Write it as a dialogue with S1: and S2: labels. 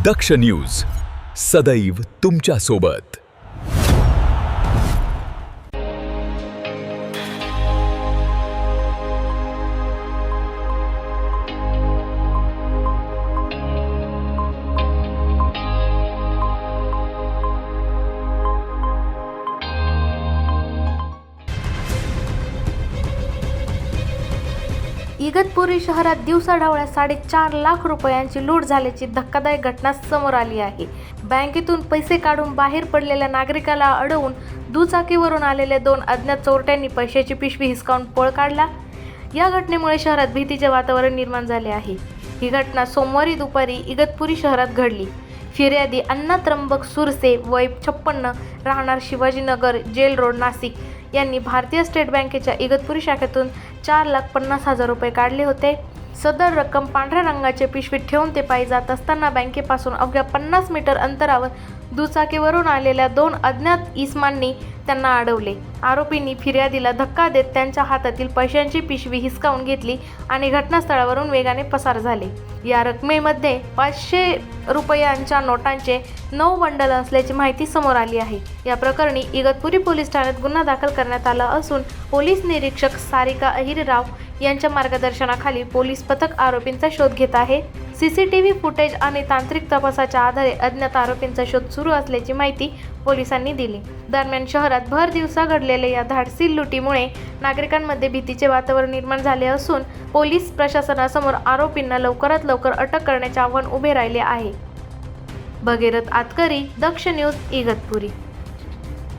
S1: दक्ष news सदैव तुमच्या सोबत।
S2: इगतपुरी शहरात दिवसाढवळ्या 4.5 लाख रुपयांची लूट झाल्याची धक्कादायक घटना समोर आली आहे। बँकेतून पैसे काढून बाहेर पडलेल्या नागरिकाला अडवून दुचाकीवरून आलेल्या 2 अज्ञात चोरट्यांनी पैशाची पिशवी हिसकावून पळ काढला। या घटनेमुळे शहरात भीतीचे वातावरण निर्माण झाले आहे। ही घटना सोमवारी दुपारी इगतपुरी शहरात घडली। फिर्यादी अण्णा त्र्यंबक सुरसे वय 56 राहणार शिवाजीनगर जेल रोड नाशिक यांनी भारतीय स्टेट बँकेच्या इगतपुरी शाखेतून 4,50,000 रुपये काढले होते। सदर रक्कम पांढऱ्या रंगाचे पिशवीत ठेवून ते पायी जात असताना बँकेपासून अवघ्या 50 मीटर अंतरावर दुचाकीवरून आलेल्या 2 अज्ञात इसमांनी त्यांना अडवले। आरोपींनी फिर्यादीला धक्का देत त्यांच्या हातातील पैशांची पिशवी हिसकावून घेतली आणि घटनास्थळावरून वेगाने पसार झाले। या रकमेमध्ये 500 रुपयांच्या नोटांचे 9 बंडल असल्याची माहिती समोर आली आहे। या प्रकरणी इगतपुरी पोलीस ठाण्यात गुन्हा दाखल करण्यात आला असून पोलीस निरीक्षक सारिका अहिरराव यांच्या मार्गदर्शनाखाली पोलीस पथक आरोपींचा शोध घेत आहे। सीसीटीव्ही फुटेज आणि तांत्रिक तपासाच्या आधारे अज्ञात आरोपींचा शोध सुरू असल्याची माहिती पोलिसांनी दिली। दरम्यान शहरात भर दिवसा घडलेल्या या धाडसी लुटीमुळे नागरिकांमध्ये भीतीचे वातावरण निर्माण झाले असून पोलीस प्रशासनासमोर आरोपींना लवकरात लवकर अटक करण्याचे आव्हान उभे राहिले आहे। भगीरथ आतकरी, दक्ष न्यूज, इगतपुरी।